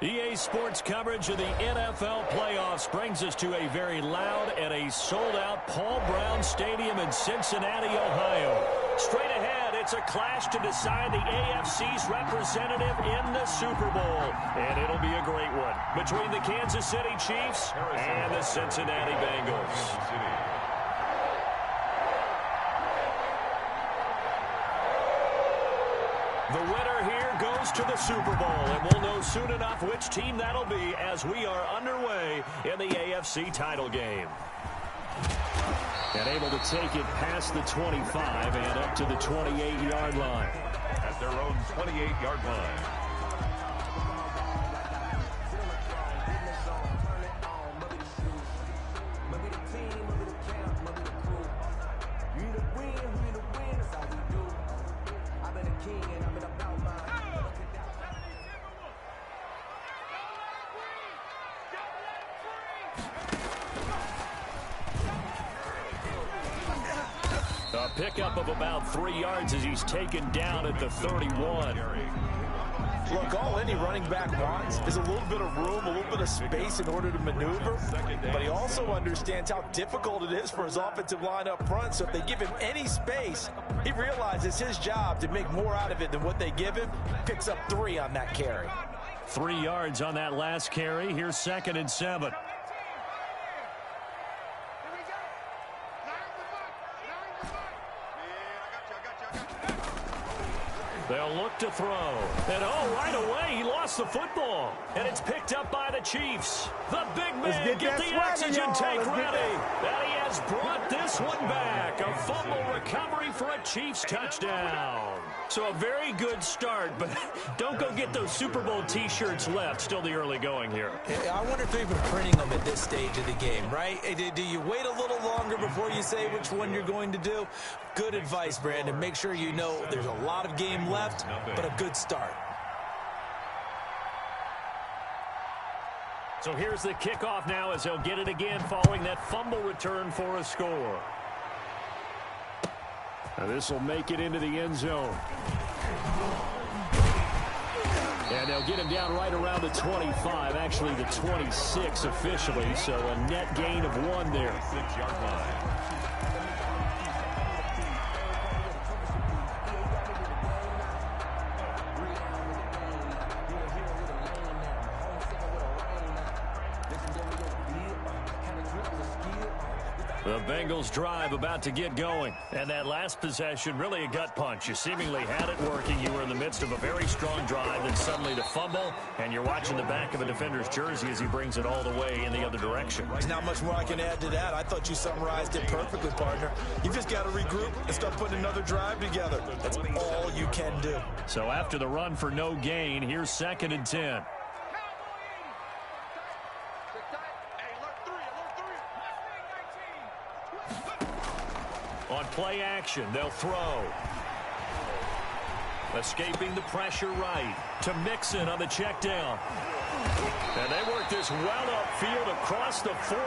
EA Sports coverage of the NFL playoffs brings us to a very loud and a sold-out Paul Brown Stadium in Cincinnati, Ohio. Straight ahead, it's a clash to decide the AFC's representative in the Super Bowl. And it'll be a great one between the Kansas City Chiefs and the Cincinnati Bengals. The winner here goes to the Super Bowl, and we'll know soon enough which team that'll be as we are underway in the AFC title game. And able to take it past the 25 and up to the 28-yard line. At their own 28-yard line. A pickup of about 3 yards as he's taken down at the 31. Look, all any running back wants is a little bit of room, a little bit of space in order to maneuver. But he also understands how difficult it is for his offensive line up front. So if they give him any space, he realizes his job to make more out of it than what they give him. Picks up 3 on that carry. 3 yards on that last carry. Here's 2nd and 7. They'll look to throw. And, right away, he lost the football. And it's picked up by the Chiefs. The big man, get the oxygen tank ready. And he has brought this one back. A fumble recovery for a Chiefs touchdown. So a very good start, but don't go get those Super Bowl T-shirts left. Still the early going here. I wonder if they're even printing them at this stage of the game, right? Do you wait a little longer before you say which one you're going to do? Good advice, Brandon. Make sure you know there's a lot of game left, but a good start. So here's the kickoff now as he'll get it again following that fumble return for a score. Now this will make it into the end zone. And they'll get him down right around the 25, actually the 26 officially, so a net gain of 1 there. 6-yard line. The Bengals drive about to get going. And that last possession, really a gut punch. You seemingly had it working. You were in the midst of a very strong drive, then suddenly the fumble, and you're watching the back of a defender's jersey as he brings it all the way in the other direction. There's not much more I can add to that. I thought you summarized it perfectly, partner. You just got to regroup and start putting another drive together. That's all you can do. So after the run for no gain, here's 2nd and 10. On play action, they'll throw. Escaping the pressure right to Mixon on the check down. And they work this well upfield across the 45.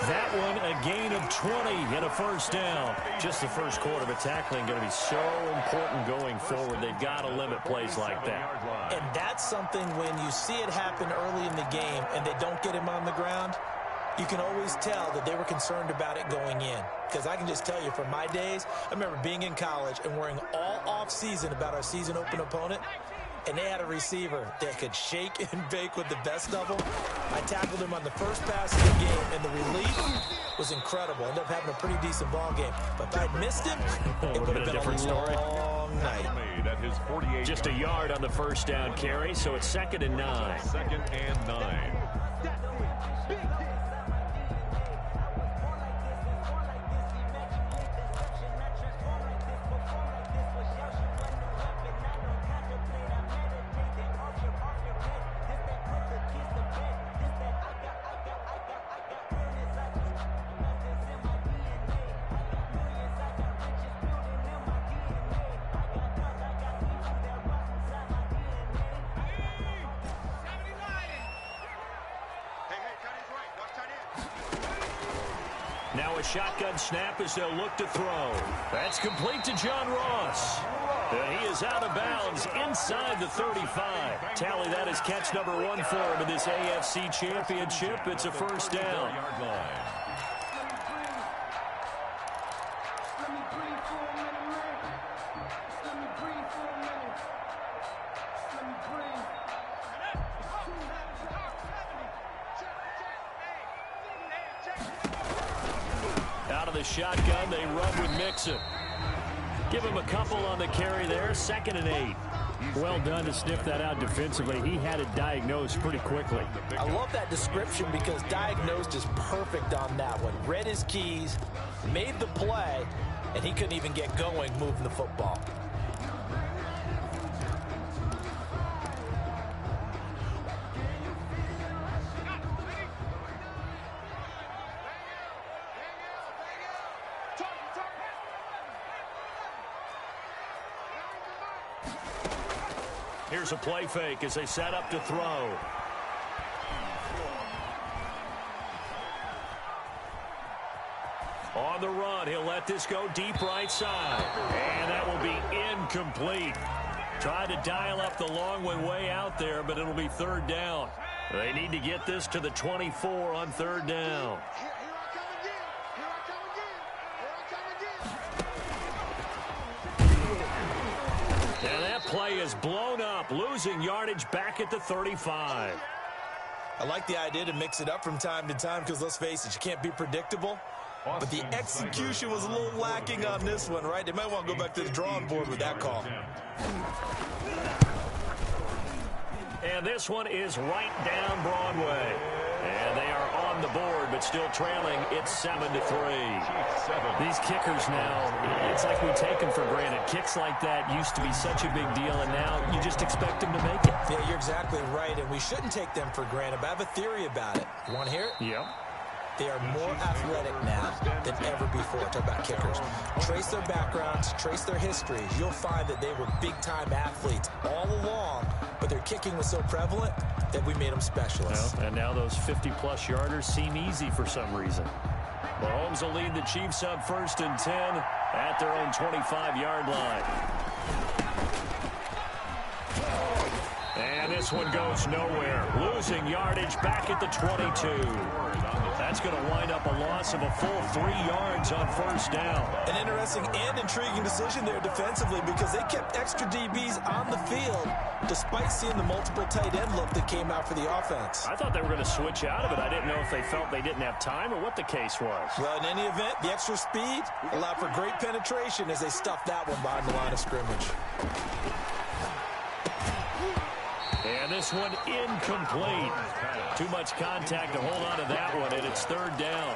That one a gain of 20 and a first down. Just the first quarter, but tackling going to be so important going forward. They've got to limit plays like that. And that's something when you see it happen early in the game and they don't get him on the ground, you can always tell that they were concerned about it going in. Because I can just tell you from my days, I remember being in college and worrying all off-season about our season open opponent, and they had a receiver that could shake and bake with the best of them. I tackled him on the first pass of the game, and the relief was incredible. Ended up having a pretty decent ball game. But if I'd missed him, it would have been a different story. Long night. At his 48. Just a yard on the first down carry, so it's 2nd and 9. 2nd and 9. Now a shotgun snap as they'll look to throw. That's complete to John Ross. And he is out of bounds inside the 35. Tally, that is catch number 1 for him in this AFC Championship. It's a first down. Out of the shotgun, they run with Mixon. Give him a couple on the carry there, 2nd and 8. Well done to sniff that out defensively. He had it diagnosed pretty quickly. I love that description because diagnosed is perfect on that one. Read his keys, made the play, and he couldn't even get going moving the football. Here's a play fake as they set up to throw. On the run, he'll let this go deep right side. And that will be incomplete. Tried to dial up the long one way out there, but it'll be 3rd down. They need to get this to the 24 on 3rd down. And that play is blown up, losing yardage back at the 35. I like the idea to mix it up from time to time because, let's face it, you can't be predictable. But the execution was a little lacking on this one, right? They might want to go back to the drawing board with that call. And this one is right down Broadway. And they are on the board, but still trailing. It's 7-3. These kickers now, it's like we take them for granted. Kicks like that used to be such a big deal, and now you just expect them to make it. Yeah, you're exactly right, and we shouldn't take them for granted. But I have a theory about it. You want to hear it? Yep. They are more athletic now than ever before. Talk about kickers. Trace their backgrounds, trace their histories. You'll find that they were big-time athletes all along, but their kicking was so prevalent that we made them specialists. Well, and now those 50-plus yarders seem easy for some reason. Mahomes will lead the Chiefs on 1st and 10 at their own 25-yard line. And this one goes nowhere. Losing yardage back at the 22. That's going to wind up a loss of a full 3 yards on 1st down. An interesting and intriguing decision there defensively because they kept extra DBs on the field despite seeing the multiple tight end look that came out for the offense. I thought they were going to switch out of it. I didn't know if they felt they didn't have time or what the case was. Well, in any event, the extra speed allowed for great penetration as they stuffed that one behind the line of scrimmage. And this one incomplete. Too much contact to hold on to that one, and it's 3rd down.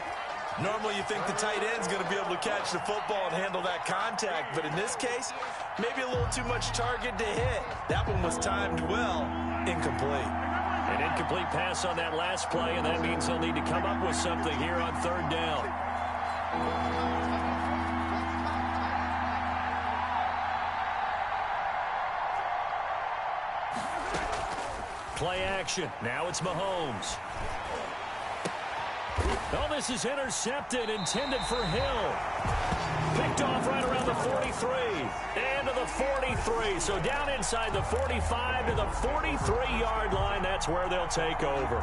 Normally you think the tight end's going to be able to catch the football and handle that contact, but in this case, maybe a little too much target to hit. That one was timed well, incomplete. An incomplete pass on that last play, and that means they'll need to come up with something here on 3rd down. Play action. Now it's Mahomes. Oh, this is intercepted, intended for Hill. Picked off right around the 43. And to the 43. So down inside the 45 to the 43-yard line. That's where they'll take over.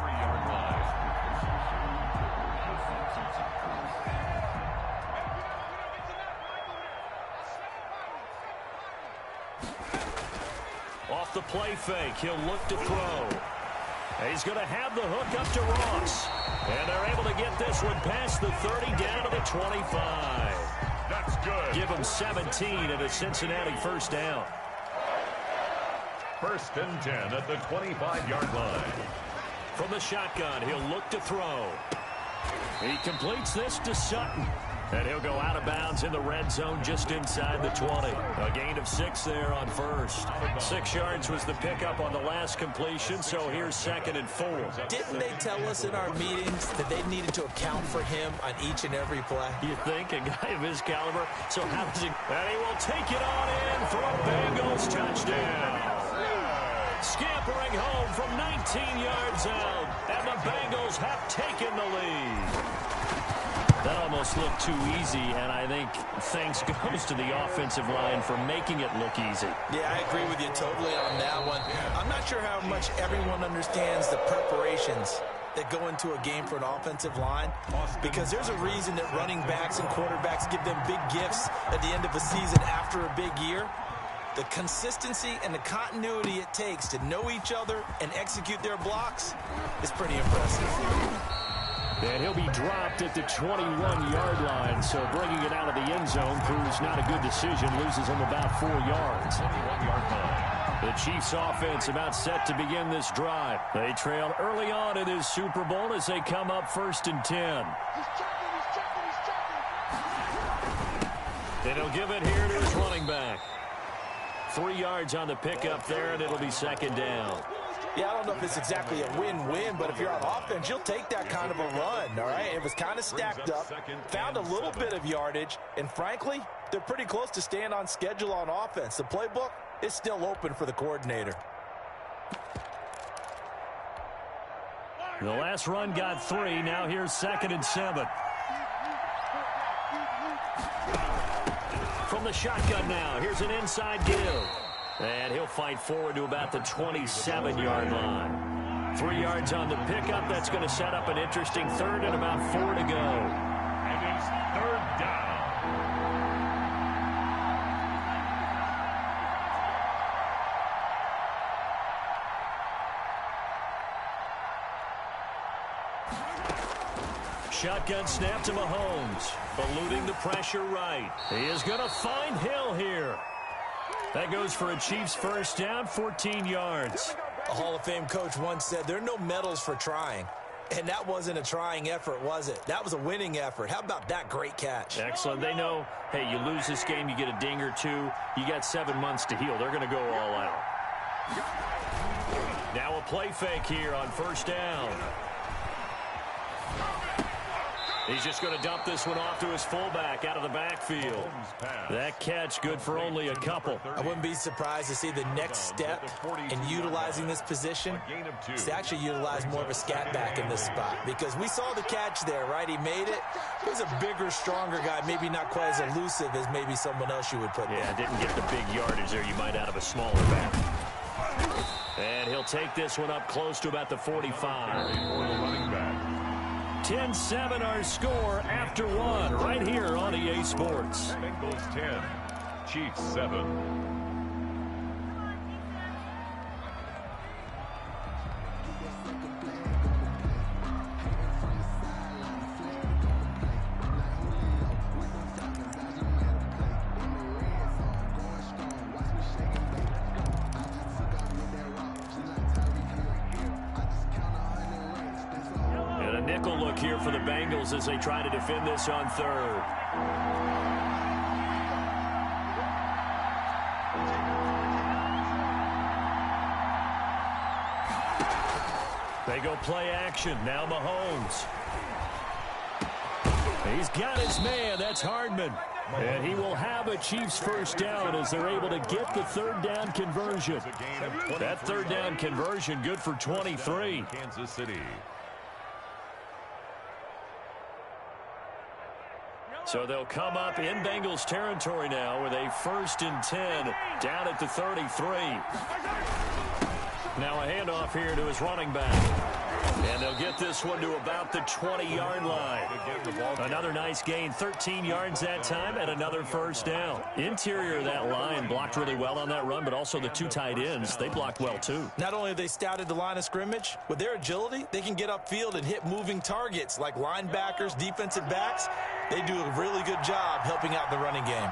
Off the play fake, he'll look to throw. He's going to have the hook up to Ross. And they're able to get this one past the 30 down to the 25. That's good. Give him 17 at a Cincinnati 1st down. 1st and 10 at the 25-yard line. From the shotgun, he'll look to throw. He completes this to Sutton. And he'll go out of bounds in the red zone just inside the 20. A gain of 6 there on 1st. 6 yards was the pickup on the last completion, so here's 2nd and 4. Didn't they tell us in our meetings that they needed to account for him on each and every play? You think, a guy of his caliber? So how does he... And he will take it on in for a Bengals touchdown. Scampering home from 19 yards out, and the Bengals have taken the lead. That almost looked too easy, and I think thanks goes to the offensive line for making it look easy. Yeah, I agree with you totally on that one. I'm not sure how much everyone understands the preparations that go into a game for an offensive line, because there's a reason that running backs and quarterbacks give them big gifts at the end of a season after a big year. The consistency and the continuity it takes to know each other and execute their blocks is pretty impressive. And he'll be dropped at the 21-yard line, so bringing it out of the end zone proves not a good decision, loses him about 4 yards. 21-yard line. The Chiefs offense about set to begin this drive. They trailed early on in this Super Bowl as they come up 1st and 10. And he'll give it here to his running back. 3 yards on the pickup there, and it'll be 2nd down. Yeah, I don't know if it's exactly a win-win, but if you're on offense, you'll take that kind of a run, all right? It was kind of stacked up, found a little bit of yardage, and frankly, they're pretty close to staying on schedule on offense. The playbook is still open for the coordinator. The last run got 3. Now here's 2nd and 7. From the shotgun now, here's an inside give. And he'll fight forward to about the 27-yard line. 3 yards on the pickup. That's going to set up an interesting 3rd and about 4 to go. And it's 3rd down. Shotgun snap to Mahomes. Eluding the pressure right. He is going to find Hill here. That goes for a Chiefs 1st down, 14 yards. A Hall of Fame coach once said there are no medals for trying. And that wasn't a trying effort, was it? That was a winning effort. How about that great catch? Excellent. They know, hey, you lose this game, you get a ding or 2. You got 7 months to heal. They're going to go all out. Now a play fake here on 1st down. He's just going to dump this one off to his fullback out of the backfield. That catch good for only a couple. I wouldn't be surprised to see the next step in utilizing this position is to actually utilize more of a scat back in this spot, because we saw the catch there, right? He made it. He was a bigger, stronger guy, maybe not quite as elusive as maybe someone else you would put there. Yeah, didn't get the big yardage there you might out of a smaller back. And he'll take this one up close to about the 45. 10-7 our score after 1 right here on EA Sports. Bengals 10, Chiefs 7. Nickel look here for the Bengals as they try to defend this on 3rd. They go play action. Now Mahomes. He's got his man. That's Hardman. And he will have a Chiefs 1st down as they're able to get the 3rd down conversion. That 3rd down conversion good for 23. Kansas City. So they'll come up in Bengals territory now with a 1st and 10 down at the 33. Now a handoff here to his running back. And they'll get this one to about the 20-yard line. Another nice gain, 13 yards that time, and another 1st down. Interior of that line blocked really well on that run, but also the 2 tight ends, they blocked well too. Not only have they scouted the line of scrimmage, with their agility, they can get upfield and hit moving targets like linebackers, defensive backs. They do a really good job helping out the running game.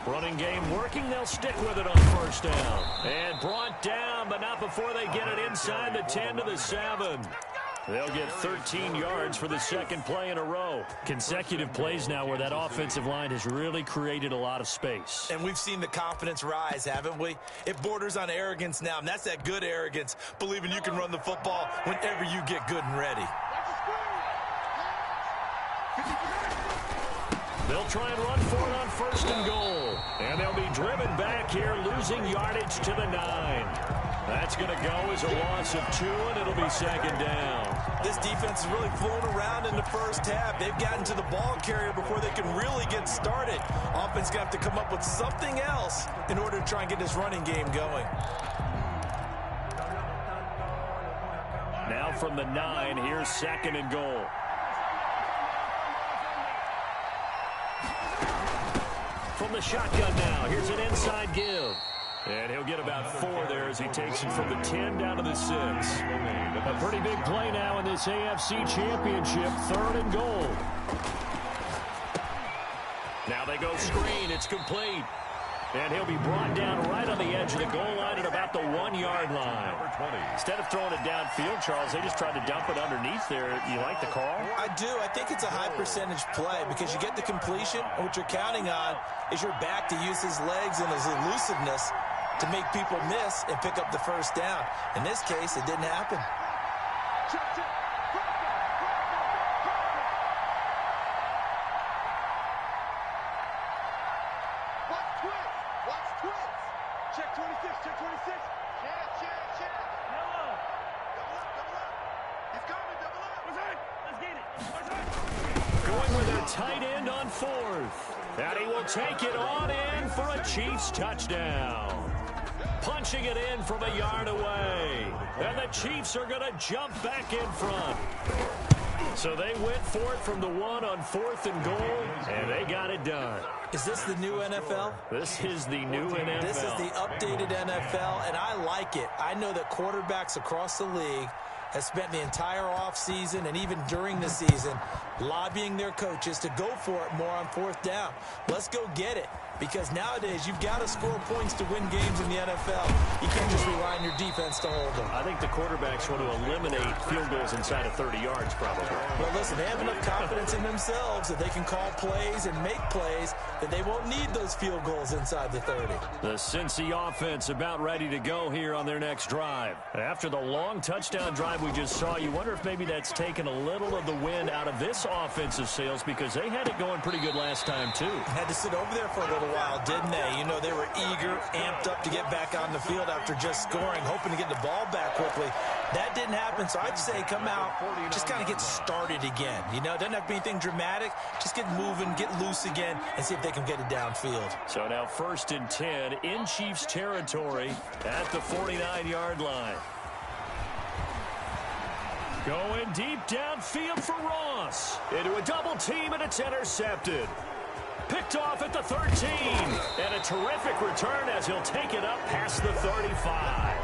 Running game working. They'll stick with it on 1st down. And brought down, but not before they get it inside the 10 to the 7. They'll get 13 yards for the 2nd play in a row. Consecutive plays now where that offensive line has really created a lot of space. And we've seen the confidence rise, haven't we? It borders on arrogance now, and that's that good arrogance, believing you can run the football whenever you get good and ready. They'll try and run for it on 1st and goal. And they'll be driven back here, losing yardage to the 9. That's going to go as a loss of 2, and it'll be 2nd down. This defense has really flown around in the first half. They've gotten to the ball carrier before they can really get started. Offense going to have to come up with something else in order to try and get this running game going. Now from the 9, here's 2nd and goal. From the shotgun now, here's an inside give. And he'll get about 4 there as he takes it from the 10 down to the 6. A pretty big play now in this AFC Championship, 3rd and goal. Now they go screen, it's complete. And he'll be brought down right on the edge of the goal line at about the 1-yard line. Instead of throwing it downfield, Charles, they just tried to dump it underneath there. You like the call? I do. I think it's a high-percentage play because you get the completion, and what you're counting on is your back to use his legs and his elusiveness to make people miss and pick up the 1st down. In this case, it didn't happen. Tight end on 4th. And he will take it on in for a Chiefs touchdown. Punching it in from a yard away. And the Chiefs are going to jump back in front. So they went for it from the 1 on 4th and goal, and they got it done. Is this the new NFL? This is the new NFL. This is the updated NFL, and I like it. I know that quarterbacks across the league have spent the entire offseason and even during the season lobbying their coaches to go for it more on 4th down. Let's go get it. Because nowadays, you've got to score points to win games in the NFL. You can't just rely on your defense to hold them. I think the quarterbacks want to eliminate field goals inside of 30 yards, probably. Well, listen, they have enough confidence in themselves that they can call plays and make plays that they won't need those field goals inside the 30. The Cincy offense about ready to go here on their next drive. After the long touchdown drive we just saw, you wonder if maybe that's taken a little of the wind out of this offensive sails because they had it going pretty good last time, too. Had to sit over there for a little while, didn't they? You know, they were eager, amped up to get back on the field after just scoring, hoping to get the ball back quickly. That didn't happen, so I'd say come out, just kind of get started again. You know, it doesn't have to be anything dramatic. Just get moving, get loose again, and see if they can get it downfield. So now 1st and 10 in Chiefs territory at the 49-yard line. Going deep downfield for Ross. Into a double team, and it's intercepted. Picked off at the 13. And a terrific return as he'll take it up past the 35.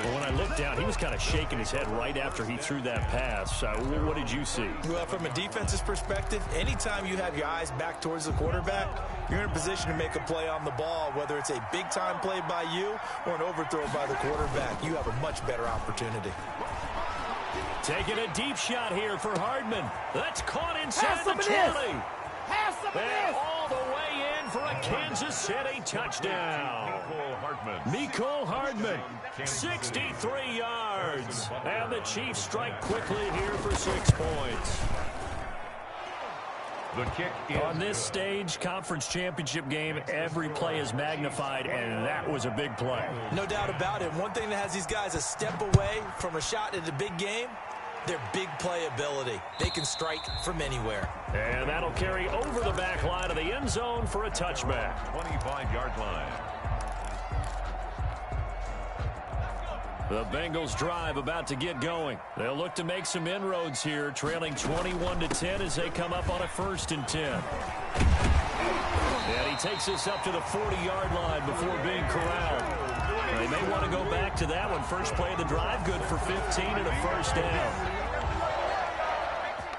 But when I looked down, he was kind of shaking his head right after he threw that pass. What did you see? Well, from a defense's perspective, anytime you have your eyes back towards the quarterback, you're in a position to make a play on the ball, whether it's a big-time play by you or an overthrow by the quarterback. You have a much better opportunity. Taking a deep shot here for Hardman. That's caught inside the 20. And all the way in for a Kansas City touchdown. Mecole Hardman, 63 yards. And the Chiefs strike quickly here for 6 points. The kick is on this stage, conference championship game, every play is magnified, and that was a big play. No doubt about it. One thing that has these guys a step away from a shot in the big game, their big play ability. They can strike from anywhere. And that'll carry over the back line of the end zone for a touchback. 25-yard line. The Bengals drive about to get going. They'll look to make some inroads here, trailing 21-10 as they come up on a 1st and 10. And he takes this up to the 40-yard line before being corralled. They may want to go back to that one. First play of the drive, good for 15 and a 1st down.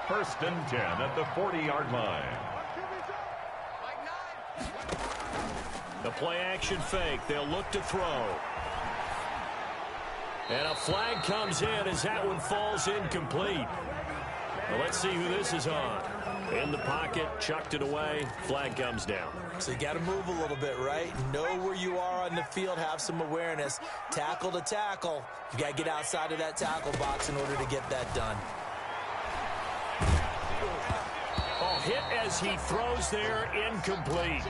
1st and 10 at the 40-yard line. The play-action fake. They'll look to throw. And a flag comes in as that one falls incomplete. Well, let's see who this is on. In the pocket, chucked it away, flag comes down. So you got to move a little bit, right? Know where you are on the field, have some awareness. Tackle to tackle. You got to get outside of that tackle box in order to get that done. hit as he throws there, incomplete.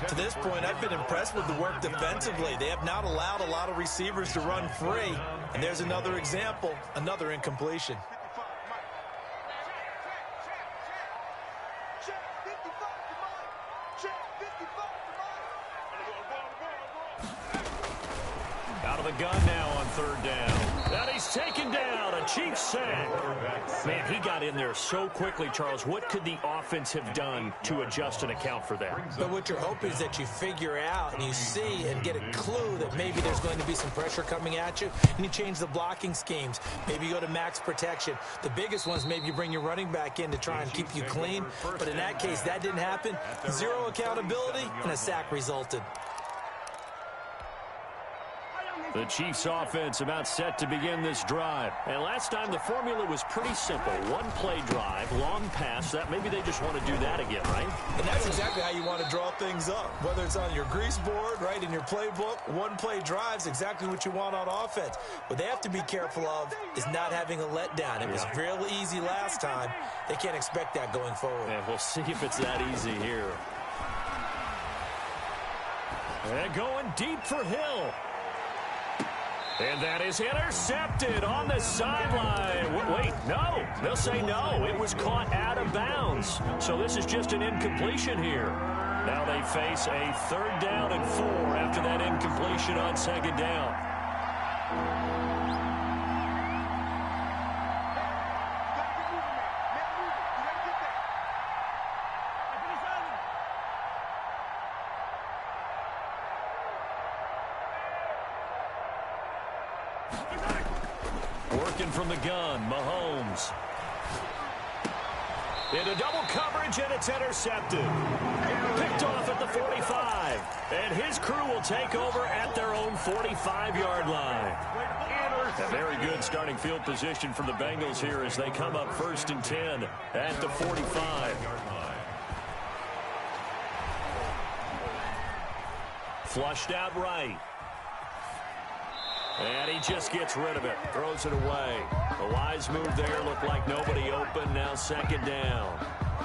To this point, I've been impressed with the work defensively. They have not allowed a lot of receivers to run free. And there's another example, another incompletion. Out of the gun now on third down. And he's taken down. A Chiefs sack. Man, he got in there so quickly, Charles. What could the offense have done to adjust and account for that? But what you're hoping is that you figure out and you see and get a clue that maybe there's going to be some pressure coming at you, and you change the blocking schemes. Maybe you go to max protection. The biggest ones, maybe you bring your running back in to try and keep you clean. But in that case, that didn't happen. Zero accountability, and a sack resulted. The Chiefs offense about set to begin this drive. And last time the formula was pretty simple. One play drive, long pass. That maybe they just want to do that again, right? And that's exactly how you want to draw things up. Whether it's on your grease board, right, in your playbook, one play drive's exactly what you want on offense. What they have to be careful of is not having a letdown. It was real easy last time. They can't expect that going forward. And we'll see if it's that easy here. And going deep for Hill. And that is intercepted on the sideline. Wait, no. They'll say no. It was caught out of bounds. So this is just an incompletion here. Now they face a 3rd down and 4 after that incompletion on 2nd down. Working from the gun, Mahomes. Into double coverage, and it's intercepted. Picked off at the 45. And his crew will take over at their own 45-yard line. A very good starting field position for the Bengals here as they come up 1st and 10 at the 45. Flushed out right. And he just gets rid of it. Throws it away. A wise move there. Looked like nobody open. Now 2nd down.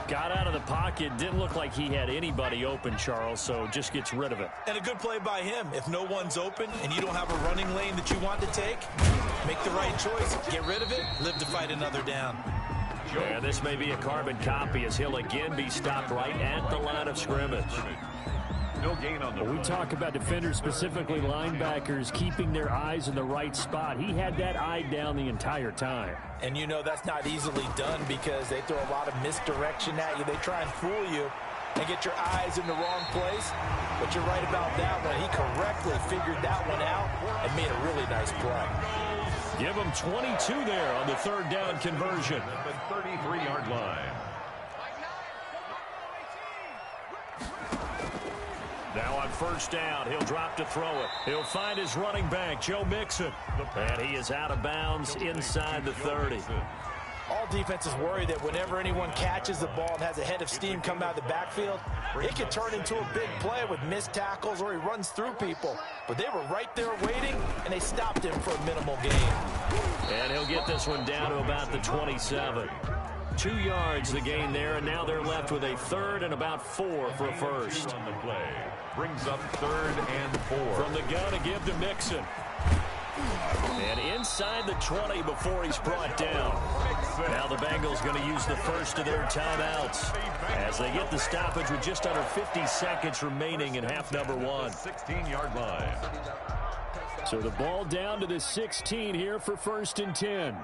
Got out of the pocket. Didn't look like he had anybody open, Charles, so just gets rid of it. And a good play by him. If no one's open and you don't have a running lane that you want to take, make the right choice. Get rid of it. Live to fight another down. And this may be a carbon copy as he'll again be stopped right at the line of scrimmage. No gain on the We talk about defenders, specifically linebackers, keeping their eyes in the right spot. He had that eye down the entire time. And you know that's not easily done because they throw a lot of misdirection at you. They try and fool you and get your eyes in the wrong place. But you're right about that one. He correctly figured that one out and made a really nice play. Give him 22 there on the 3rd down conversion. At the 33-yard line. Now on 1st down, he'll drop to throw it. He'll find his running back, Joe Mixon. And he is out of bounds inside the 30. All defenses worry that whenever anyone catches the ball and has a head of steam come out of the backfield, it could turn into a big play with missed tackles or he runs through people. But they were right there waiting, and they stopped him for a minimal gain. And he'll get this one down to about the 27. 2 yards the gain there, and now they're left with a 3rd and about 4 for a first. On the play. Brings up 3rd and 4. From the gun to give to Mixon. And inside the 20 before he's brought down. Now the Bengals going to use the first of their timeouts as they get the stoppage with just under 50 seconds remaining in half number 1. 16-yard line. So the ball down to the 16 here for 1st and 10.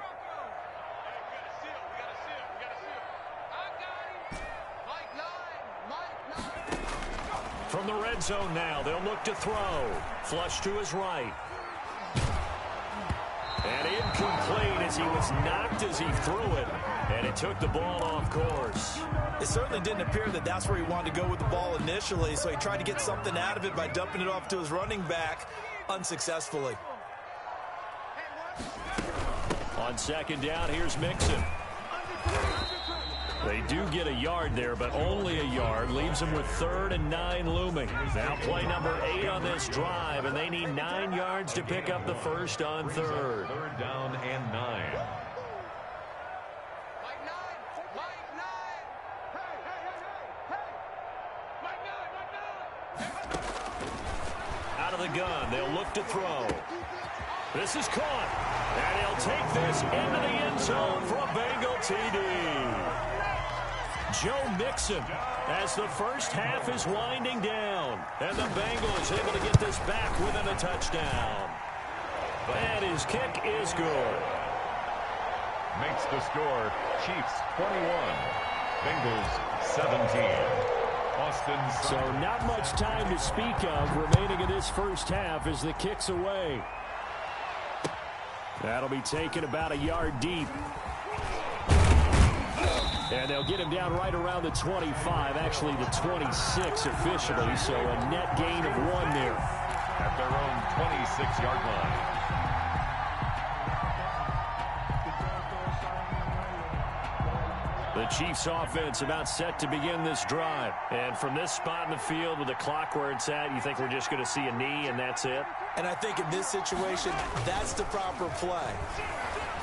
From the red zone now, they'll look to throw. Flush to his right. And incomplete as he was knocked as he threw it. And it took the ball off course. It certainly didn't appear that that's where he wanted to go with the ball initially, so he tried to get something out of it by dumping it off to his running back unsuccessfully. On 2nd down, here's Mixon. They do get a yard there, but only a yard. Leaves them with 3rd and 9 looming. Now play number 8 on this drive, and they need 9 yards to pick up the first on 3rd. 3rd down and 9. the gun. They'll look to throw. This is caught. And he'll take this into the end zone for a Bengal TD. Joe Mixon as the first half is winding down. And the Bengals able to get this back within a touchdown. And his kick is good. Makes the score Chiefs 21, Bengals 17. Austin. So not much time to speak of remaining in this first half as the kick's away. That'll be taken about a yard deep. And they'll get him down right around the 25, actually the 26 officially, so a net gain of 1 there. At their own 26-yard line. The Chiefs offense about set to begin this drive. And from this spot in the field with the clock where it's at, you think we're just going to see a knee and that's it? And I think in this situation, that's the proper play.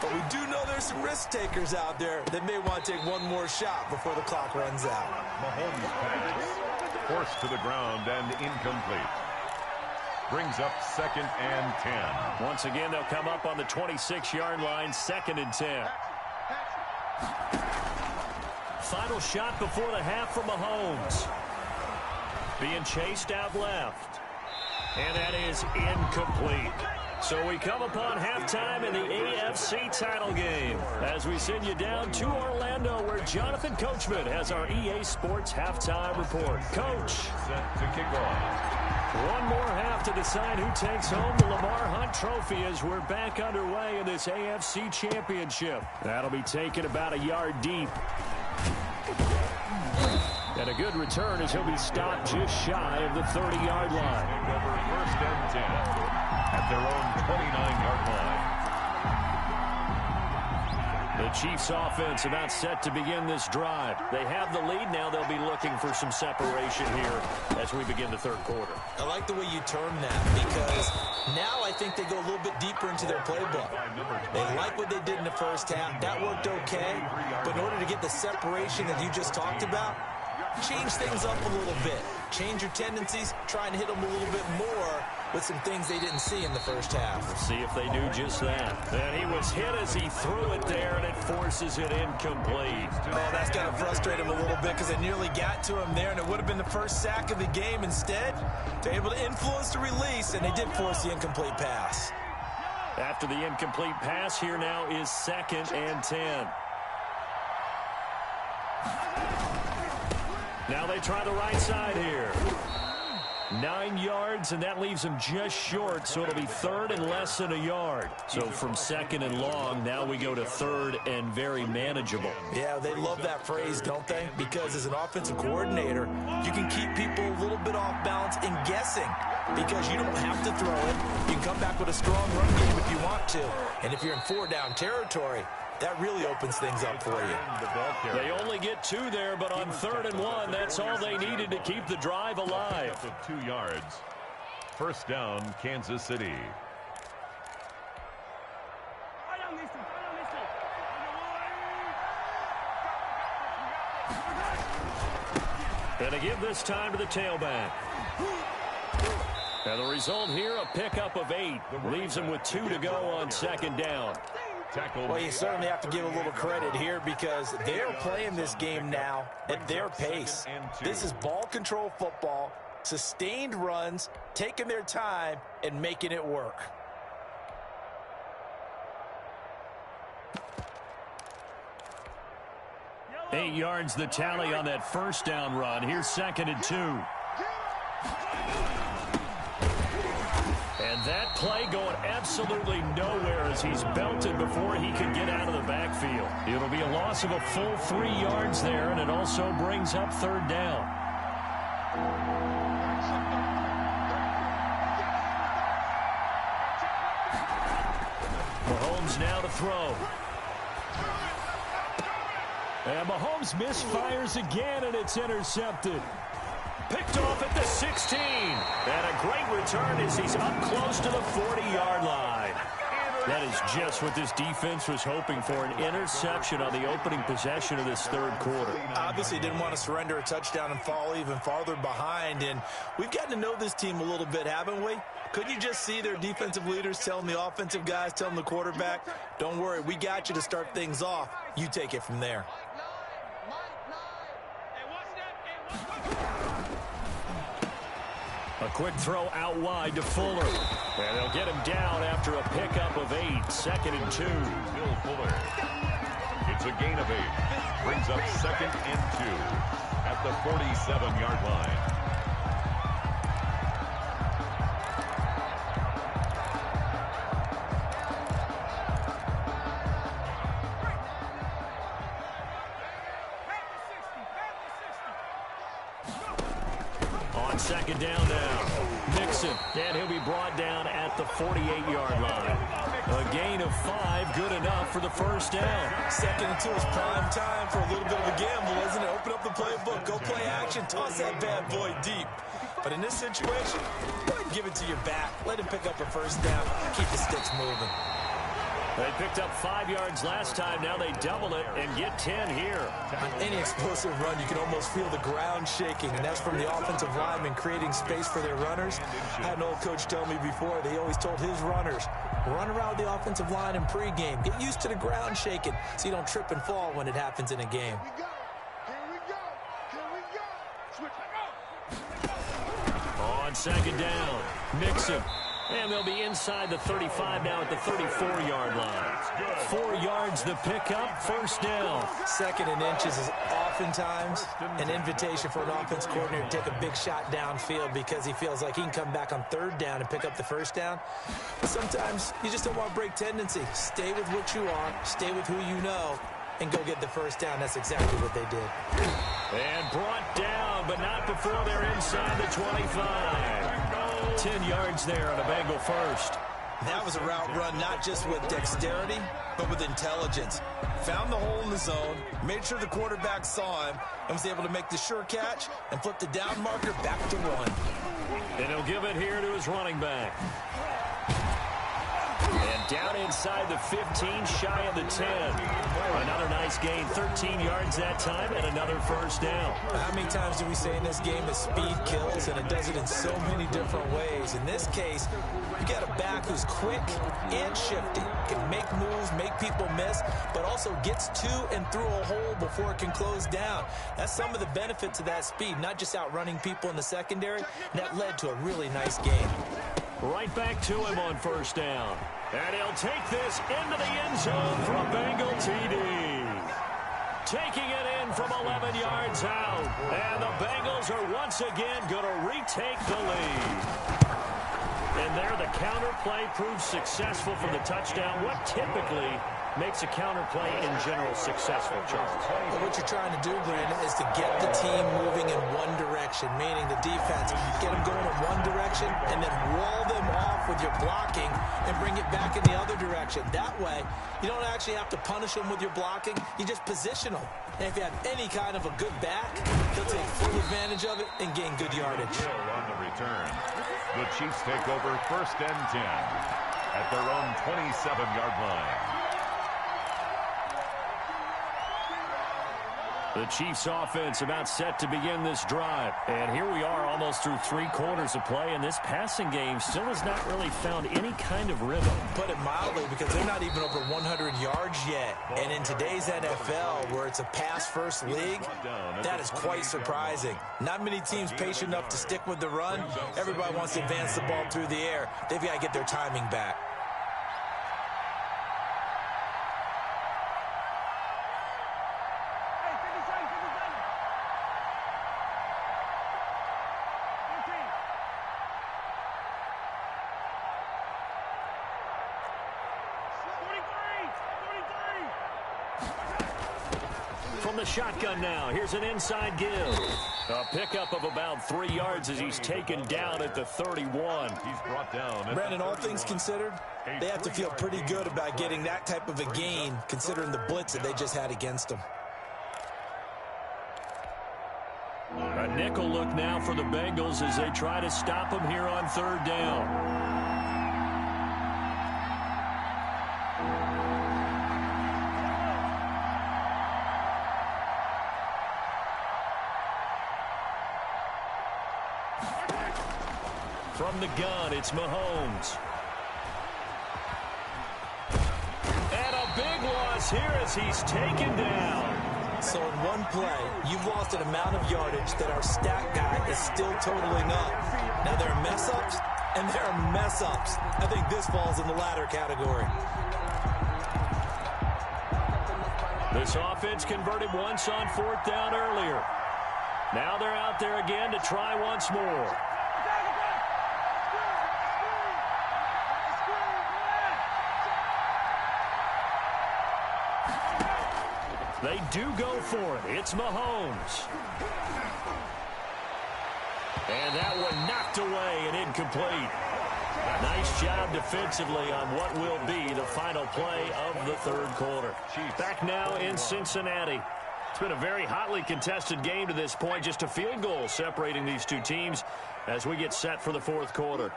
But we do know there's some risk takers out there that may want to take one more shot before the clock runs out. Mahomes pass. Forced to the ground and incomplete. Brings up 2nd and 10. Once again, they'll come up on the 26-yard line, 2nd and 10. Final shot before the half from Mahomes. Being chased out left. And that is incomplete. So we come upon halftime in the AFC title game as we send you down to Orlando where Jonathan Coachman has our EA Sports halftime report. Coach. Set to kick off. One more half to decide who takes home the Lamar Hunt Trophy as we're back underway in this AFC Championship. That'll be taken about a yard deep. And a good return as he'll be stopped just shy of the 30-yard line. Over 1st and 10 at their own 29-yard line. The Chiefs offense about set to begin this drive. They have the lead now. They'll be looking for some separation here as we begin the 3rd quarter. I like the way you term that because now I think they go a little bit deeper into their playbook. They like what they did in the first half. That worked okay. But in order to get the separation that you just talked about, change things up a little bit. Change your tendencies. Try and hit them a little bit more with some things they didn't see in the first half. We'll see if they do just that. And he was hit as he threw it there, and it forces it incomplete. Oh, that's got to frustrate him a little bit because they nearly got to him there, and it would have been the first sack of the game. Instead, they're able to influence the release, and they did force the incomplete pass. After the incomplete pass, here now is 2nd and 10. Now they try the right side here. 9 yards, and that leaves them just short, so it'll be 3rd and less than a yard. So from 2nd and long, now we go to 3rd and very manageable. Yeah, they love that phrase, don't they? Because as an offensive coordinator, you can keep people a little bit off balance and guessing because you don't have to throw it. You can come back with a strong run game if you want to. And if you're in 4-down territory, that really opens things up for you. They only get 2 there, but on 3rd and 1, that's all they needed to keep the drive alive. 2 yards. 1st down, Kansas City. And to give this time to the tailback. And the result here, a pickup of 8. Leaves them with 2 to go on 2nd down. Well, you certainly have to give a little credit here because they're playing this game now at their pace. This is ball control football, sustained runs, taking their time, and making it work. Eight yards the tally on that 1st down run. Here's 2nd and 2. And that play going absolutely nowhere as he's belted before he can get out of the backfield. It'll be a loss of a full 3 yards there, and it also brings up 3rd down. Mahomes now to throw. And Mahomes misfires again, and it's intercepted. Picked off at the 16. And a great return as he's up close to the 40-yard line. That is just what this defense was hoping for, an interception on the opening possession of this third quarter. Obviously didn't want to surrender a touchdown and fall even farther behind, and we've gotten to know this team a little bit, haven't we? Couldn't you just see their defensive leaders telling the offensive guys, telling the quarterback, don't worry, we got you to start things off. You take it from there. A quick throw out wide to Fuller. And they'll get him down after a pickup of 8. 2nd and 2. Bill Fuller. It's a gain of 8. Brings up 2nd and 2 at the 47-yard line. On 2nd down now. Mixon, and he'll be brought down at the 48-yard line. A gain of 5, good enough for the first down. 2nd and 2 is prime time for a little bit of a gamble, isn't it? Open up the playbook, go play action, toss that bad boy deep. But in this situation, go ahead and give it to your back. Let him pick up a first down, keep the sticks moving. They picked up 5 yards last time. Now they double it and get 10 here. On any explosive run, you can almost feel the ground shaking, and that's from the offensive linemen creating space for their runners. I had an old coach tell me before, they always told his runners, run around the offensive line in pregame. Get used to the ground shaking so you don't trip and fall when it happens in a game. On 2nd down, Mixon. And they'll be inside the 35 now at the 34-yard line. 4 yards the pickup, first down. 2nd and inches is oftentimes an invitation for an offense coordinator to take a big shot downfield because he feels like he can come back on 3rd down and pick up the first down. But sometimes you just don't want break tendency. Stay with what you are, stay with who you know, and go get the first down. That's exactly what they did. And brought down, but not before they're inside the 25. 10 yards there on a Bengal first. That was a route run not just with dexterity, but with intelligence. Found the hole in the zone, made sure the quarterback saw him, and was able to make the sure catch and flip the down marker back to 1. And he'll give it here to his running back. And down inside the 15, shy of the 10. Another nice gain, 13 yards that time, and another first down. How many times do we say in this game that speed kills, and it does it in so many different ways? In this case, you got a back who's quick and shifty, can make moves, make people miss, but also gets to and through a hole before it can close down. That's some of the benefits of that speed, not just outrunning people in the secondary. That led to a really nice game. Right back to him on first down. And he'll take this into the end zone for a Bengal TD. Taking it in from 11 yards out. And the Bengals are once again going to retake the lead. And there the counter play proves successful for the touchdown. What typically makes a counter play in general successful, Charles? Well, what you're trying to do, Brandon, is to get the team moving in one direction, meaning the defense, get them going in one direction and then wall them off with your blocking and bring it back in the other direction. That way, you don't actually have to punish them with your blocking. You just position them. And if you have any kind of a good back, they'll take full advantage of it and gain good yardage. On the return, the Chiefs take over 1st and 10 at their own 27-yard line. The Chiefs offense about set to begin this drive. And here we are almost through 3 quarters of play, and this passing game still has not really found any kind of rhythm. Put it mildly, because they're not even over 100 yards yet. And in today's NFL, where it's a pass-first league, that is quite surprising. Not many teams patient enough to stick with the run. Everybody wants to advance the ball through the air. They've got to get their timing back. From the shotgun now, here's an inside give. A pickup of about 3 yards as he's taken down at the 31. He's brought down. Brandon, all things considered, they have to feel pretty good about getting that type of a gain, considering the blitz that they just had against them. A nickel look now for the Bengals as they try to stop him here on 3rd down. From the gun, it's Mahomes. And a big loss here as he's taken down. So in one play, you've lost an amount of yardage that our stat guy is still totaling up. Now, there are mess-ups, and there are mess-ups. I think this falls in the latter category. This offense converted once on 4th down earlier. Now they're out there again to try once more. They do go for it. It's Mahomes. And that one knocked away and incomplete. Nice job defensively on what will be the final play of the 3rd quarter. Back now in Cincinnati. It's been a very hotly contested game to this point. Just a field goal separating these two teams as we get set for the 4th quarter.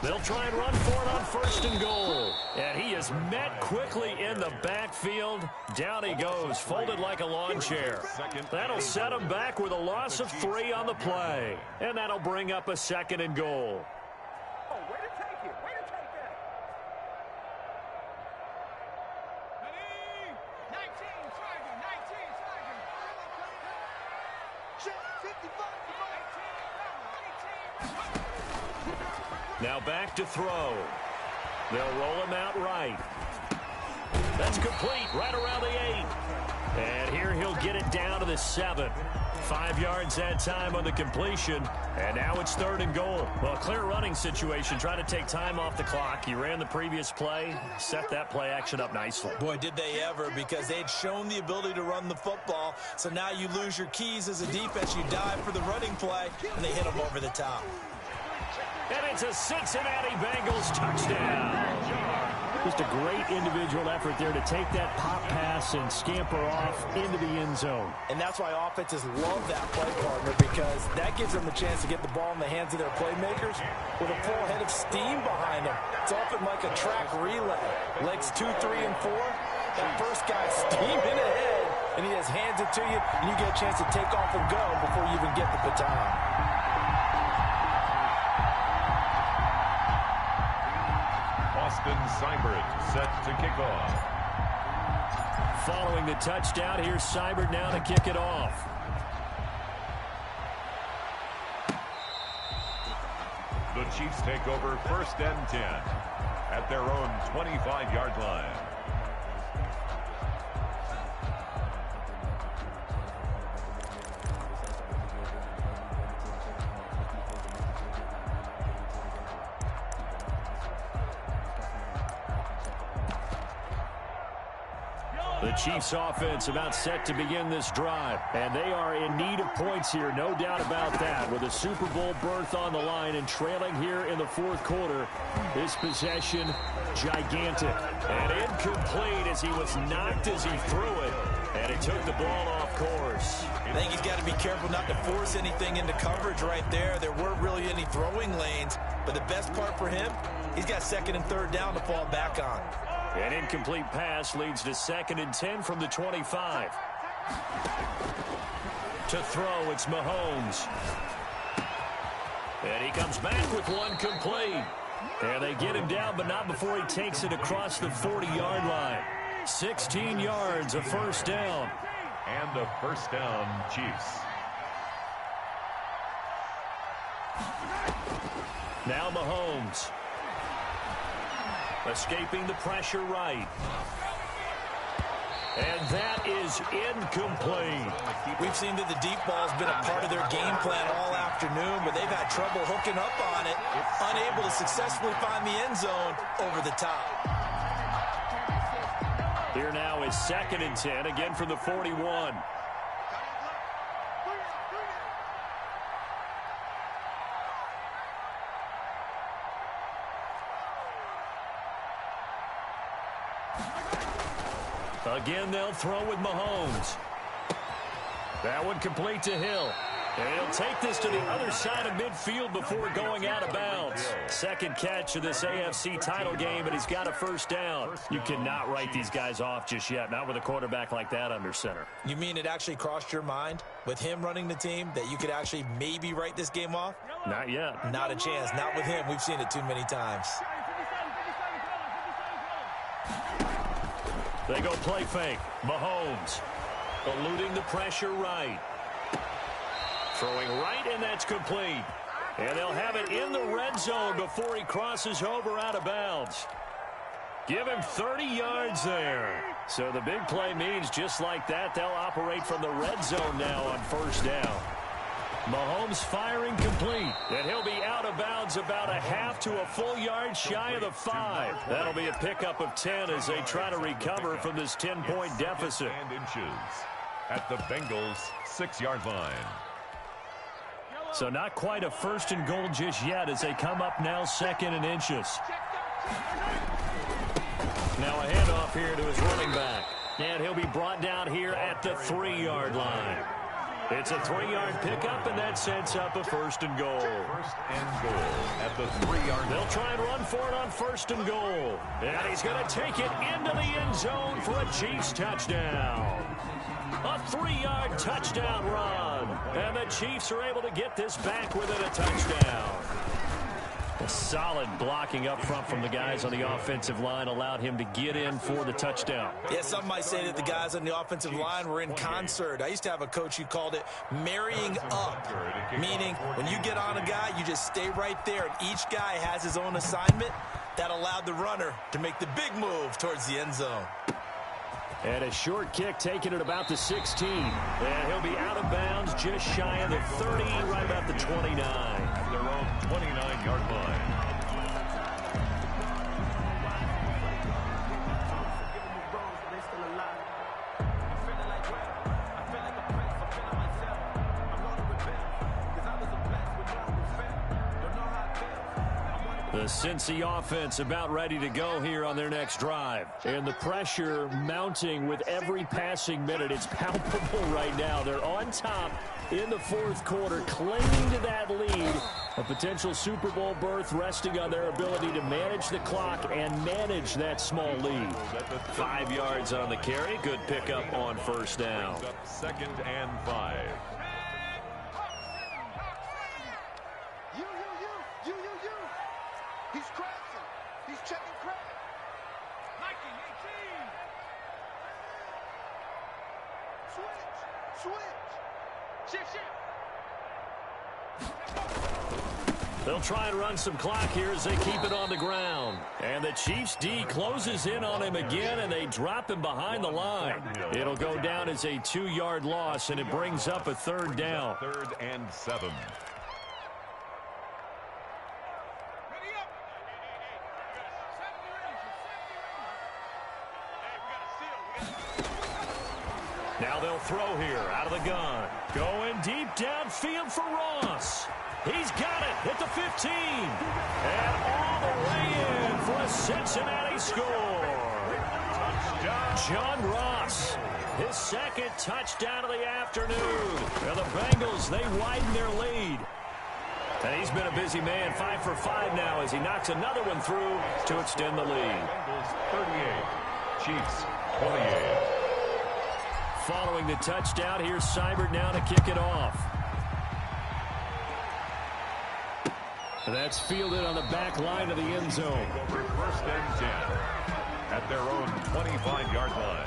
They'll try and run for it on 1st and goal. And he is met quickly in the backfield. Down he goes, folded like a lawn chair. That'll set him back with a loss of 3 on the play. And that'll bring up a 2nd and goal. Oh, way to take it. Way to take that. 19, Tiger. 19, Tiger. 55. Now back to throw. They'll roll him out right. That's complete right around the 8. And here he'll get it down to the 7. 5 yards that time on the completion. And now it's 3rd and goal. Well, a clear running situation. Trying to take time off the clock. You ran the previous play. Set that play action up nicely. Boy, did they ever, because they'd shown the ability to run the football. So now you lose your keys as a defense. You dive for the running play, and they hit them over the top. And it's a Cincinnati Bengals touchdown. Just a great individual effort there to take that pop pass and scamper off into the end zone. And that's why offenses love that play partner, because that gives them the chance to get the ball in the hands of their playmakers with a full head of steam behind them. It's often like a track relay. Legs 2, 3, and 4. That first guy's steaming ahead, and he just hands it to you, and you get a chance to take off and go before you even get the baton. Seibert set to kick off. Following the touchdown, here's Seibert now to kick it off. The Chiefs take over 1st and 10 at their own 25-yard line. The Chiefs offense about set to begin this drive, and they are in need of points here, no doubt about that, with a Super Bowl berth on the line and trailing here in the 4th quarter. This possession, gigantic and incomplete as he was knocked as he threw it, and it took the ball off course. I think he's got to be careful not to force anything into coverage right there. There weren't really any throwing lanes, but the best part for him, he's got 2nd and 3rd down to fall back on. An incomplete pass leads to 2nd and 10 from the 25. To throw, it's Mahomes. And he comes back with one complete. And they get him down, but not before he takes it across the 40-yard line. 16 yards, a 1st down. And a 1st down, Chiefs. Now Mahomes. Escaping the pressure right. And that is incomplete. We've seen that the deep ball's been a part of their game plan all afternoon, but they've had trouble hooking up on it, unable to successfully find the end zone over the top. Here now is 2nd and 10, again from the 41. Again, they'll throw with Mahomes. That one complete to Hill. And he'll take this to the other side of midfield before going out of bounds. Second catch of this AFC title game, and he's got a first down. You cannot write these guys off just yet, not with a quarterback like that under center. You mean it actually crossed your mind with him running the team that you could actually maybe write this game off? Not yet. Not a chance. Not with him. We've seen it too many times. They go play fake. Mahomes eluding the pressure right. Throwing right, and that's complete. And they'll have it in the red zone before he crosses over out of bounds. Give him 30 yards there. So the big play means just like that, they'll operate from the red zone now on first down. Mahomes firing complete, and he'll be out of bounds about a half to a full yard shy of the 5. That'll be a pickup of 10 as they try to recover from this 10-point deficit. And inches at the Bengals' 6-yard line. So not quite a first and goal just yet as they come up now second and inches. Now a handoff here to his running back. And he'll be brought down here at the 3-yard line. It's a 3-yard pickup, and that sets up a first and goal. First and goal at the 3-yard line. They'll try and run for it on first and goal. And he's going to take it into the end zone for a Chiefs touchdown. A 3-yard touchdown run. And the Chiefs are able to get this back within a touchdown. A solid blocking up front from the guys on the offensive line allowed him to get in for the touchdown. Yeah, some might say that the guys on the offensive line were in concert. I used to have a coach who called it marrying up, meaning when you get on a guy, you just stay right there, and each guy has his own assignment. That allowed the runner to make the big move towards the end zone. And a short kick taken at about the 16. And he'll be out of bounds just shy of the 30, right about the 29. At their own 29-yard line. The Cincy offense about ready to go here on their next drive. And the pressure mounting with every passing minute. It's palpable right now. They're on top in the fourth quarter, clinging to that lead. A potential Super Bowl berth resting on their ability to manage the clock and manage that small lead. 5 yards on the carry. Good pickup on first down. Second and 5. He's crashing. He's checking crack. Nike 18. Switch. Shift. They'll try and run some clock here as they keep it on the ground. And the Chiefs D closes in on him again, and they drop him behind the line. It'll go down as a 2-yard loss, and it brings up a third down. 3rd and 7. Now they'll throw here out of the gun. Going deep downfield for Ross. He's got it at the 15. And all the way in for a Cincinnati score. John Ross, his second touchdown of the afternoon. And the Bengals, they widen their lead. And he's been a busy man, 5 for 5 now as he knocks another one through to extend the lead. Bengals 38, Chiefs 28. Following the touchdown, here's Seibert now to kick it off. That's fielded on the back line of the end zone. Over 1st and 10 at their own 25-yard line.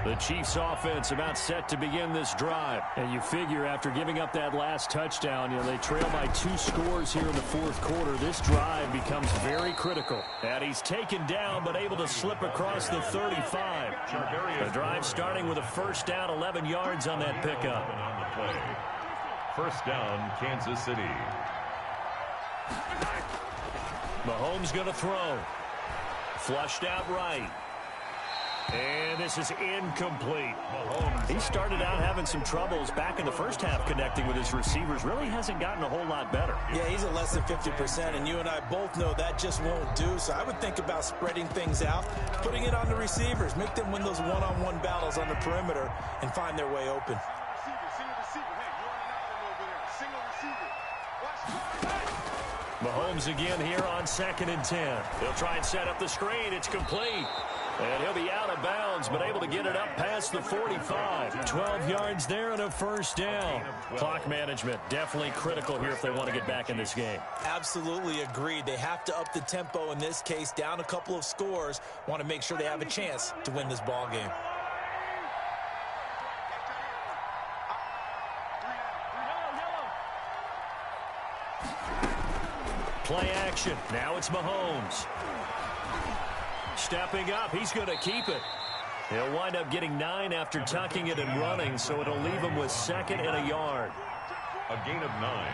The Chiefs offense about set to begin this drive. And you figure after giving up that last touchdown, they trail by 2 scores here in the fourth quarter. This drive becomes very critical. And he's taken down but able to slip across the 35. The drive starting with a first down, 11 yards on that pickup. On the play. First down, Kansas City. Mahomes going to throw. Flushed out right. And this is incomplete. He started out having some troubles back in the first half connecting with his receivers. Really hasn't gotten a whole lot better. Yeah, he's at less than 50%, and you and I both know that just won't do. So I would think about spreading things out, putting it on the receivers, make them win those one-on-one battles on the perimeter and find their way open. Mahomes again here on 2nd and 10. He'll try and set up the screen. It's complete. And he'll be out of bounds, but able to get it up past the 45. 12 yards there and a first down. Clock management definitely critical here if they want to get back in this game. Absolutely agreed. They have to up the tempo in this case, down a couple of scores. Want to make sure they have a chance to win this ball game. Play action. Now it's Mahomes. Stepping up, he's going to keep it. He'll wind up getting 9 after tucking it and running, so it'll leave him with 2nd and a yard. A gain of 9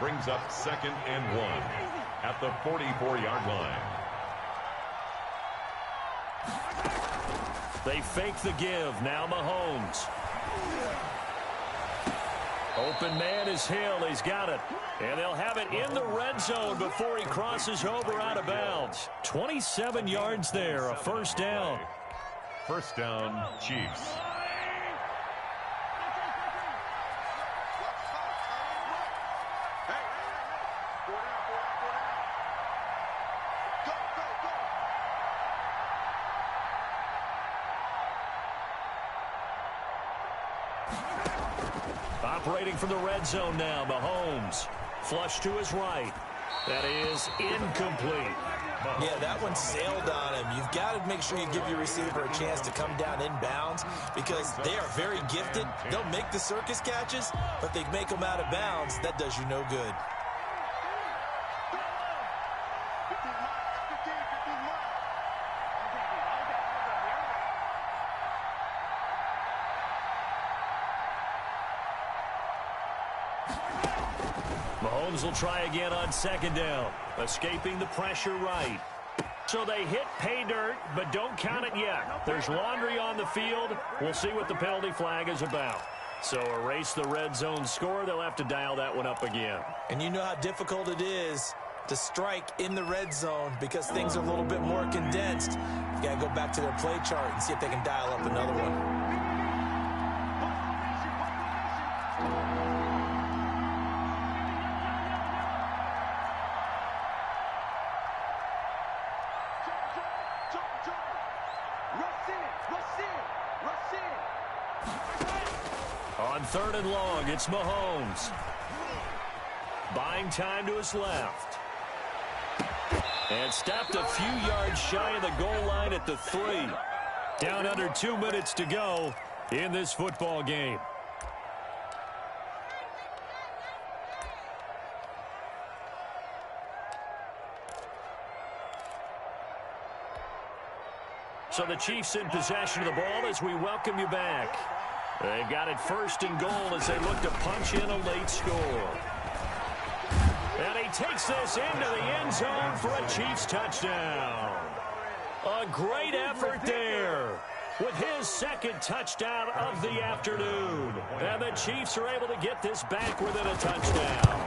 brings up 2nd and 1 at the 44-yard line. They fake the give. Now Mahomes. Open man is Hill. He's got it. And they'll have it in the red zone before he crosses over out of bounds. 27 yards there, a first down. First down, Chiefs. Operating from the red zone now, Mahomes. Flush to his right. That is incomplete. Yeah, that one sailed on him. You've got to make sure you give your receiver a chance to come down inbounds because they are very gifted. They'll make the circus catches, but they make them out of bounds. That does you no good. Mahomes will try again on 2nd down. Escaping the pressure right. So they hit pay dirt, but don't count it yet. There's laundry on the field. We'll see what the penalty flag is about. So erase the red zone score. They'll have to dial that one up again. And you know how difficult it is to strike in the red zone because things are a little bit more condensed. You got to go back to their play chart and see if they can dial up another one. On 3rd and long, it's Mahomes. Buying time to his left. And stopped a few yards shy of the goal line at the 3. Down under 2 minutes to go in this football game. So the Chiefs in possession of the ball as we welcome you back. They've got it 1st and goal as they look to punch in a late score. And he takes this into the end zone for a Chiefs touchdown. A great effort there with his 2nd touchdown of the afternoon. And the Chiefs are able to get this back within a touchdown.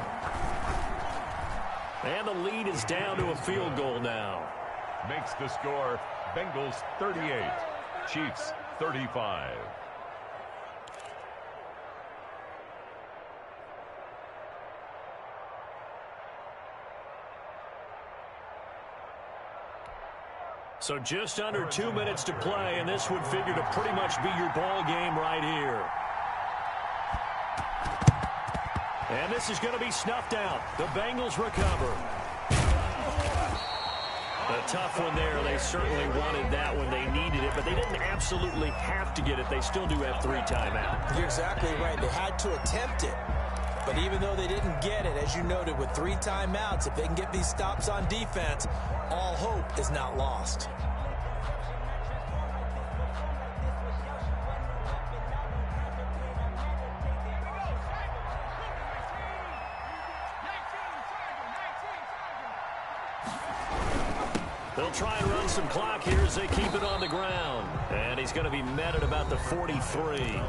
And the lead is down to a field goal now. Makes the score Bengals 38, Chiefs 35. So just under 2 minutes to play, and this would figure to pretty much be your ball game right here. And this is going to be snuffed out. The Bengals recover. A tough one there. They certainly wanted that when they needed it, but they didn't absolutely have to get it. They still do have 3 timeouts. You're exactly right. They had to attempt it. But even though they didn't get it, as you noted, with 3 timeouts, if they can get these stops on defense, all hope is not lost. They'll try and run some clock here as they keep it on the ground. And he's he's going to be met at about the 43.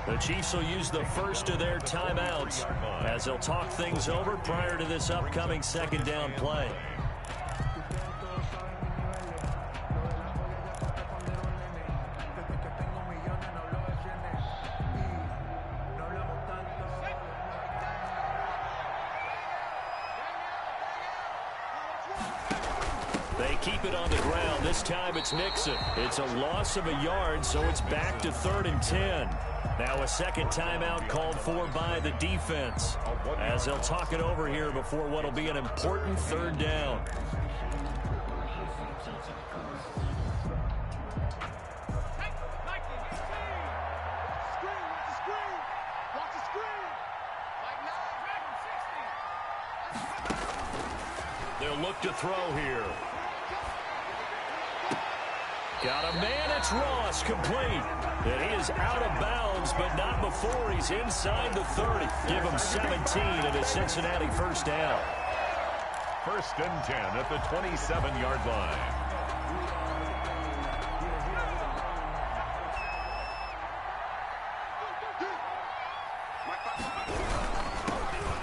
The Chiefs will use the first of their timeouts as they'll talk things over prior to this upcoming second down play. They keep it on the ground. This time it's Nixon. It's a loss of a yard, so it's back to 3rd and 10. Now a second timeout called for by the defense as they'll talk it over here before what will be an important 3rd down. They'll look to throw here. Got a man, it's Ross, complete. And he is out of bounds, but not before he's inside the 30. Give him 17 at a Cincinnati first down. 1st and 10 at the 27-yard line.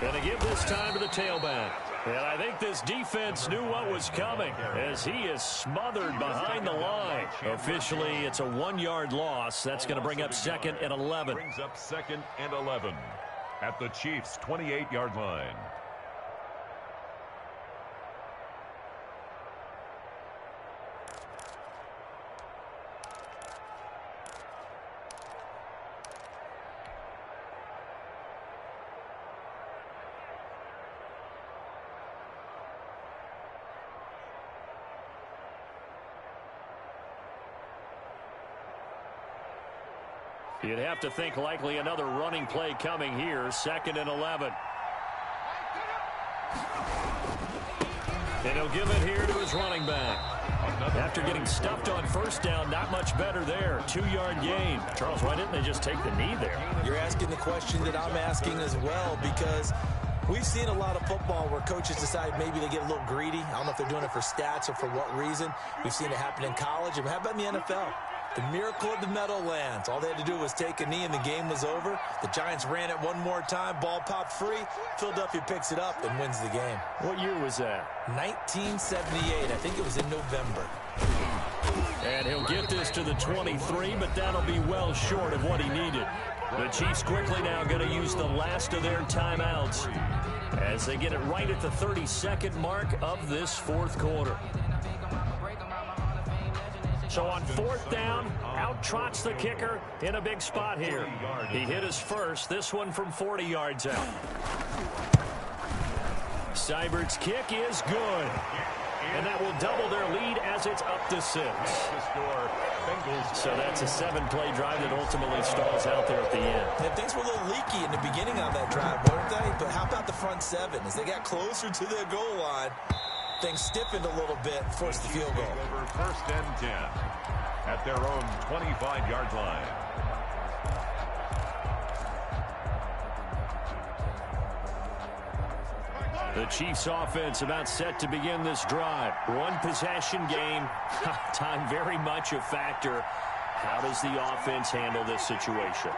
Going to give this time to the tailback. And I think this defense knew what was coming as he is smothered behind the line. Officially, it's a 1-yard loss. That's going to bring up 2nd and 11. Brings up 2nd and 11 at the Chiefs' 28-yard line. You'd have to think likely another running play coming here. 2nd and 11. And he'll give it here to his running back. After getting stuffed on first down, not much better there. 2-yard gain. Charles, why didn't they just take the knee there? You're asking the question that I'm asking as well, because we've seen a lot of football where coaches decide maybe they get a little greedy. I don't know if they're doing it for stats or for what reason. We've seen it happen in college. And how about in the NFL? The miracle of the Meadowlands. All they had to do was take a knee and the game was over. The Giants ran it one more time. Ball popped free. Philadelphia picks it up and wins the game. What year was that? 1978. I think it was in November. And he'll get this to the 23, but that'll be well short of what he needed. The Chiefs quickly now going to use the last of their timeouts as they get it right at the 32nd mark of this 4th quarter. So on 4th down, out trots the kicker in a big spot here. He hit his first, this one from 40 yards out. Seibert's kick is good. And that will double their lead as it's up to 6. So that's a 7-play drive that ultimately stalls out there at the end. And things were a little leaky in the beginning of that drive, weren't they? But how about the front 7? As they got closer to their goal line, things stiffened a little bit, forced the field goal. 1st and 10 at their own 25-yard line. The Chiefs offense about set to begin this drive. One possession game. Time very much a factor. How does the offense handle this situation?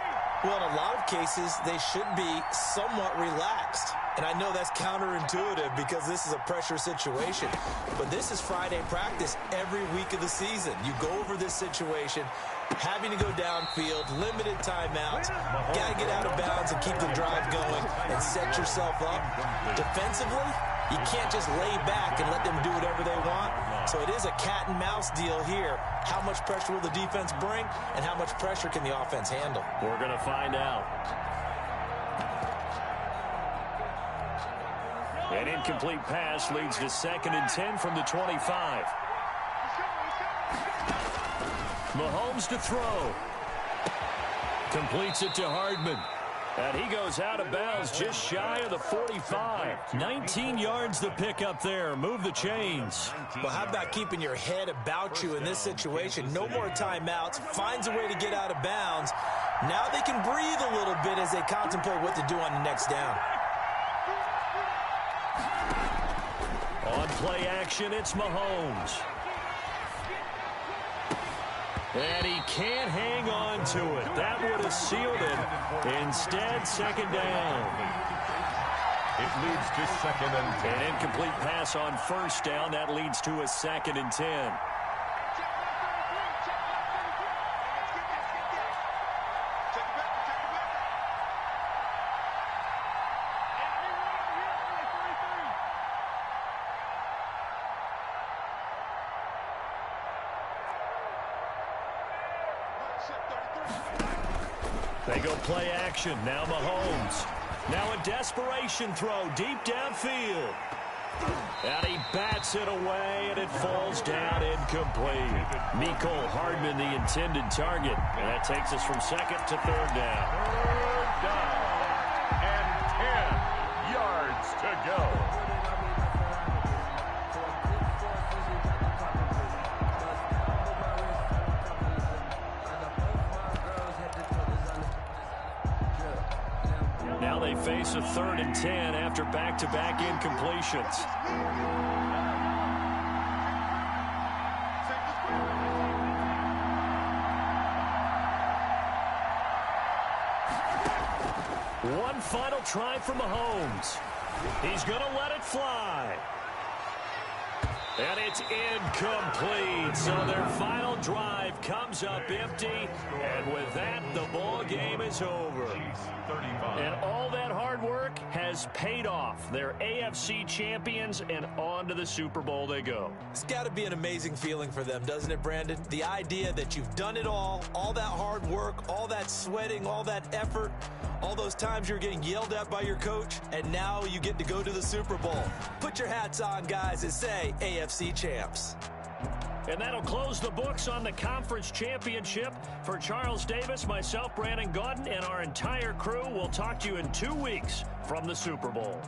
Well, in a lot of cases, they should be somewhat relaxed. And I know that's counterintuitive because this is a pressure situation. But this is Friday practice every week of the season. You go over this situation, having to go downfield, limited timeouts, got to get out of bounds and keep the drive going and set yourself up. Defensively, you can't just lay back and let them do whatever they want. So it is a cat and mouse deal here. How much pressure will the defense bring, and how much pressure can the offense handle? We're going to find out. An incomplete pass leads to 2nd and 10 from the 25. Mahomes to throw. Completes it to Hardman. And he goes out of bounds just shy of the 45. 19 yards to pick up there. Move the chains. Well, how about keeping your head about you in this situation? No more timeouts. Finds a way to get out of bounds. Now they can breathe a little bit as they contemplate what to do on the next down. On play action, it's Mahomes. And he can't hang on to it. That would have sealed it. Instead, second down. It leads to 2nd and 10. An incomplete pass on first down. That leads to a 2nd and 10. They go play action. Now Mahomes. Now a desperation throw deep downfield. And he bats it away, and it falls down incomplete. Mecole Hardman, the intended target. And that takes us from 2nd to 3rd down. 3rd down. And 10 yards to go. Now they face a 3rd and 10 after back-to-back incompletions. One final try for Mahomes. He's going to let it fly. And it's incomplete. So their final drive comes up empty. And with that, the ball game is over. And all that hard work has paid off. They're AFC champions, and on to the Super Bowl they go. It's got to be an amazing feeling for them, doesn't it, Brandon? The idea that you've done it all that hard work, all that sweating, all that effort, all those times you're getting yelled at by your coach, and now you get to go to the Super Bowl. Put your hats on, guys, and say AFC champs. And that'll close the books on the conference championship. For Charles Davis, myself, Brandon Gaudin, and our entire crew, we'll talk to you in 2 weeks from the Super Bowl.